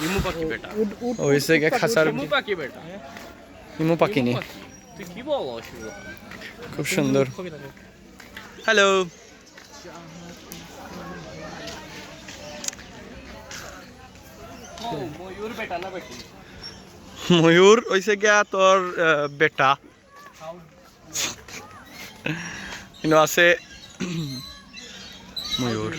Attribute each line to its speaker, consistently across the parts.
Speaker 1: ইমু পাখি বেটা
Speaker 2: ওইসে কে খাঁচার
Speaker 1: ইমু পাখি বেটা
Speaker 2: ইমু পাখি নি
Speaker 1: তুই কি বলছ
Speaker 2: খুব সুন্দর হ্যালো
Speaker 1: ময়ূর বেটা না বেটি
Speaker 2: ময়ূর ওইসে গিয়া তোর বেটা কিন্তু আছে ময়ূর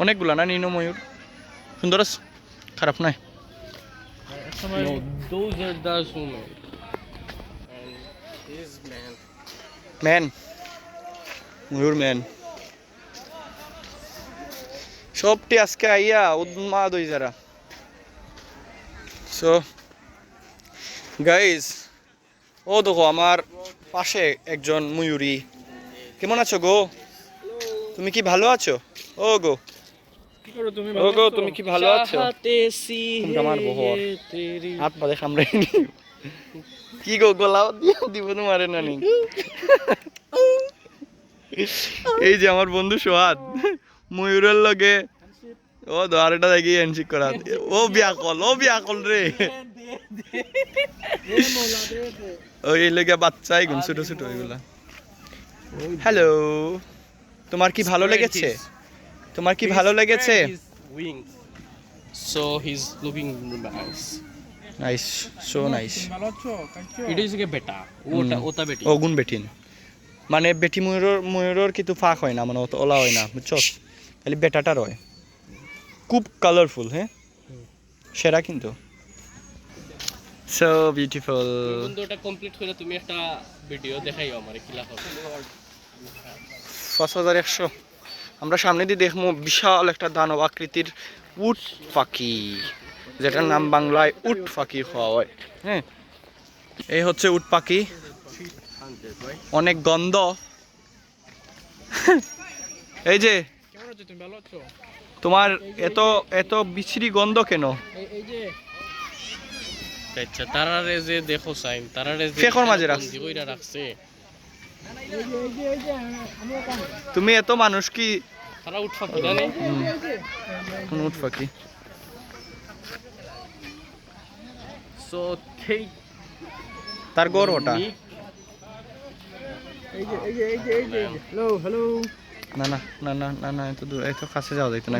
Speaker 2: অনেকগুলা না নিনো ময়ূর সুন্দর আছে খারাপ নাই
Speaker 1: No, those are the women. And his man.
Speaker 2: Man Mayur man সবটি আজকে আইয়া উন্মাদ হই যারা সো গাইজ ও দেখো আমার পাশে একজন ময়ূরী কেমন আছো গো তুমি কি ভালো আছো ও গো
Speaker 1: কি করো তুমি
Speaker 2: ও গো তুমি কি ভালো আছো
Speaker 1: চাহতেছি
Speaker 2: আমার বহর
Speaker 1: তেরি
Speaker 2: হাত পা দেখ আমরা কি গো গোলাও দিব তোমারে নানি এই যে আমার বন্ধু সোহাদ ময়ূরের লগে ও দোয়ারটা দেখি হ্যান্ডশেক করা ও বিয়া কল রে ওই লেগে বাচ্চাই গুন ছোট ছোট ওইগুলা হ্যালো তোমার কি ভালো লেগেছে তোমার কি ভালো লেগেছে
Speaker 1: So he's looking nice.
Speaker 2: Nice so nice
Speaker 1: It is a beta. ওটা বেটি
Speaker 2: ও গুণ বেটিন মানে বেটি ময়ূরের কিন্তু ফাঁক হয় না মানে অত ওলা হয় না বুঝছো খালি বেটাটা রয় খুব কালারফুল হ্যাঁ সেরা কিন্তু সো বিউটিফুল
Speaker 1: বন্ধু ওটা কমপ্লিট করে তুমি একটা ভিডিও দেখাইও আমারে কিলা হবে
Speaker 2: 5100 আমরা সামনে দিয়ে দেখবো বিশাল একটা দানব আকৃতির উট পাখি যেটার নাম বাংলায় উট পাখি হওয়া হয় হ্যাঁ এই হচ্ছে উট পাখি অনেক গন্ধ এই যে
Speaker 1: কেমন আছো তুমি ভালো আছো
Speaker 2: তোমার এত এত বিশ্রী গন্ধ কেন
Speaker 1: এই যে আচ্ছা তারারে যে দেখো সাইন তারারে যে
Speaker 2: ফেকর মাঝে রাখছে।
Speaker 1: বন্দি কইরা রাখছে
Speaker 2: তুমি এত মানুষ কি
Speaker 1: তারা উঠফা কি জানে
Speaker 2: কোন উট পাখি
Speaker 1: সো ঠিক
Speaker 2: তার গড় ওটা
Speaker 1: হ্যালো
Speaker 2: না না না না না না এত দূর এত কাছে যাওয়া যাইতো না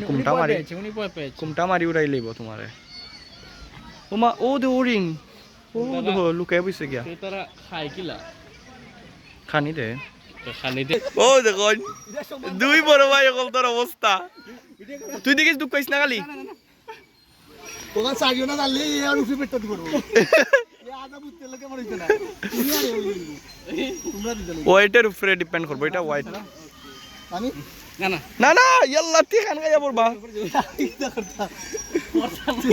Speaker 2: কুমটা মারি উড়াই লইব তোমারে ওমা ও দে ওরিং ও দেখো লুকাই বইছে গিয়া
Speaker 1: তারা খায় কিলা
Speaker 2: খানি দে
Speaker 1: খানি দে
Speaker 2: ও দেখো দুই বড় ভাই এখন তোর অবস্থা তুই দেখিস দুঃখ কইস না খালি
Speaker 3: ওখানে চাগিও না জানলে আর উঠে পেটটা করবো আদা বুঝতে লাগে আমার হইতে না তোমরা দিতে
Speaker 2: ওয়াইটের উপরে ডিপেন্ড করবো এটা হোয়াইট
Speaker 3: আমি
Speaker 1: না না
Speaker 2: না না ইয়াল্লা তুই খান গাইয়া পড়বা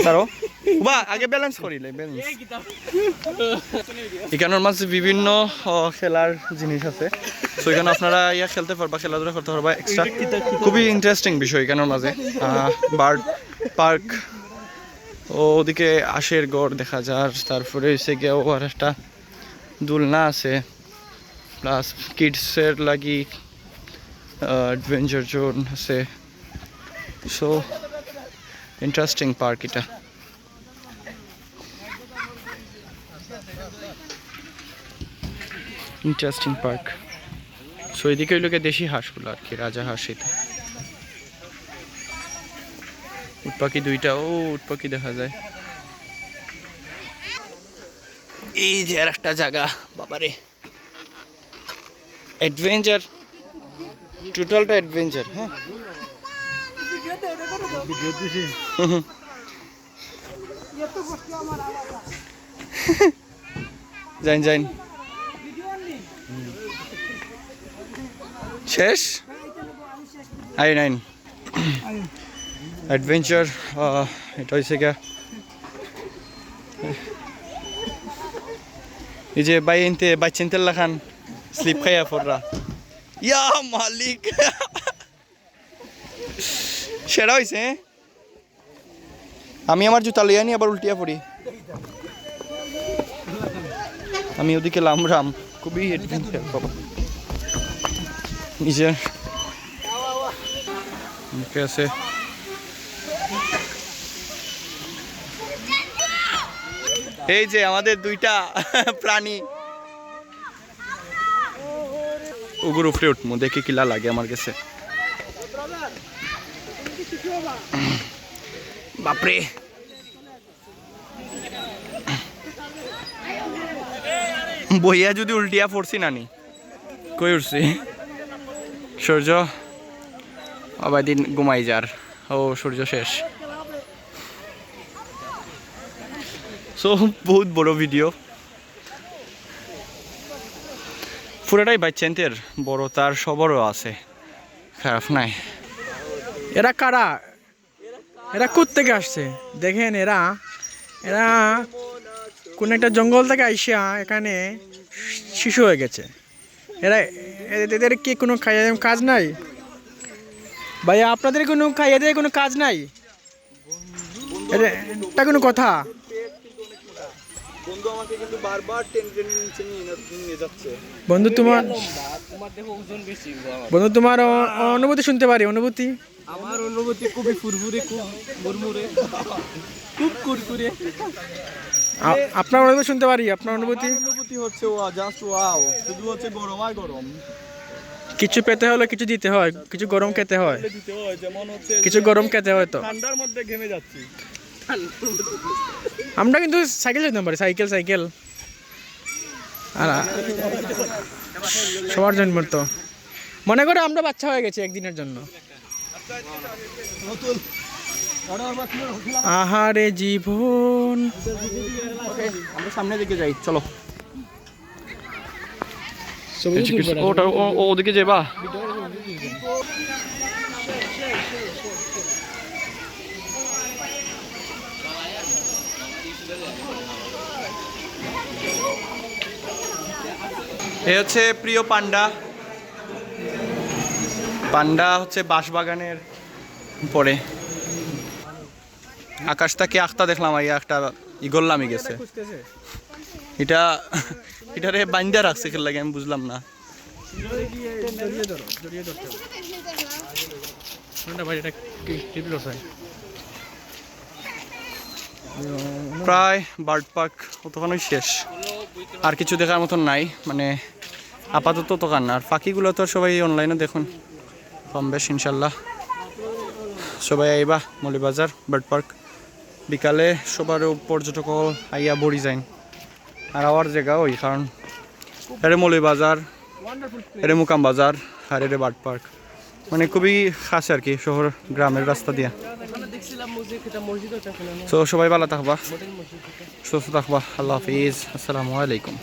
Speaker 2: সারো বা আগে ব্যালেন্স করিলে ব্যালেন্স এখানের মাঝে বিভিন্ন খেলার জিনিস আছে তো এখানে আপনারা ইয়া খেলতে পারবা খেলাধুলা করতে পারবা এক্সট্রা খুবই ইন্টারেস্টিং বিষয় এখানের মাঝে বার্ড পার্ক ওদিকে আশের গড় দেখা যায় তারপরে হচ্ছে গিয়ে আর একটা দোলনা আছে প্লাস কিডসের লাগি অ্যাডভেঞ্চার জোন আছে সো ইন্টারেস্টিং পার্ক এটা ইন্টারেস্টিং পার্ক সো এদিকে ওই লোকে দেশি হাঁসগুলো আর কি রাজা হাঁস এটা উট পাখি দুইটা ও উট পাখি দেখা যায় এই যে আর একটা জায়গা বাবারে অ্যাডভেঞ্চার টোটালটা অ্যাডভেঞ্চার হ্যাঁ যাইন যাইন শেষ আই নাইন অ্যাডভেঞ্চার এটা হয়েছে গা এই যে বাই এনতে বাচ্চেন তেল লাখান স্লিপ খাইয়া পড়রা ইয়া মালিক সেরা হয়েছে আমি আমার জুতা লইয়া নি আবার উল্টিয়া পড়ি আমি ওদিকে লামরাম খুবই অ্যাডভেঞ্চার বাবা নিজের মুখে আছে এই যে আমাদের দুইটা প্রাণী ওগুর উপরে উঠবো দেখি কিলা লাগে আমার কাছে বাপরে বইয়া যদি উল্টিয়া পড়ছি নানি কই উঠছি সূর্য আবার দিন ঘুমাই যার ও সূর্য শেষ সো বহুত বড় ভিডিও পুরোটাই বাচ্চাদের বড় তার সবরও আছে খারাপ নাই
Speaker 4: এরা কারা এরা কোত্থেকে আসছে দেখেন এরা এরা কোন একটা জঙ্গল থেকে আইসা এখানে শিশু হয়ে গেছে এরা এদের কি কোনো খাইয়ে কাজ নাই ভাইয়া আপনাদের কোনো খাইয়ে দিয়ে কোনো কাজ নাই এটা কোনো কথা
Speaker 2: বন্ধু আমাকে কিন্তু বারবার টেনশন নিয়ে যাচ্ছে
Speaker 4: বন্ধু তোমার
Speaker 1: দেখো ওজন বেশি
Speaker 4: বন্ধু তোমার অনুভূতি শুনতে পারি অনুভূতি
Speaker 1: আমার অনুভূতি খুবই ফুরফুরে খুব মুরমুরে খুব কুরকুরে
Speaker 4: আপনার অনুভূতি শুনতে পারি আপনার অনুভূতি
Speaker 2: হচ্ছে জাস্ট ওয়াও শুধু হচ্ছে গরম আর গরম
Speaker 4: কিছু পেতে হলে কিছু দিতে হয় কিছু গরম খেতে হয়
Speaker 2: দিতে হয় যেমন হচ্ছে
Speaker 4: কিছু গরম খেতে হয় তো
Speaker 2: ঠান্ডার মধ্যে ঘেমে যাচ্ছি
Speaker 4: আমরা কিন্তু সাইকেল যেতে পারি সাইকেল আর সবার জন্য তো মনে করে আমরা বাচ্চা হয়ে গেছি একদিনের জন্য আহারে জীবন
Speaker 2: আমরা সামনে দিকে যাই চলো
Speaker 4: ছবি
Speaker 2: ওটা ওদিকে যাবা এ হচ্ছে প্রিয় পান্ডা পান্ডা হচ্ছে বাঁশবাগানের পরে আকাশটাকে আখতা দেখলাম আইয়া একটা ইগল্লামি গেছে এটা এটারে বান্ধা রাখছে খেল লাগে আমি বুঝলাম না প্রায় বার্ড পার্ক অতখানই শেষ আর কিছু দেখার মতন নাই মানে আপাতত দোকান আর পাখিগুলো তো সবাই অনলাইনে দেখুন কম বেশ ইনশাল্লাহ সবাই আইবা মৌলিবাজার বার্ড পার্ক বিকালে সবার পর্যটক আইয়া বড়ি যাইন আর আওয়ার জায়গা ওই কারণ এরে মৌলিবাজার এরে মুকাম বাজার আর এরে বার্ড পার্ক মানে খুবই খাস আর কি শহর গ্রামের রাস্তা দিয়া তো সবাই ভালো থাকবা সুস্থ থাকবা আল্লাহ হাফিজ আসসালামু আলাইকুম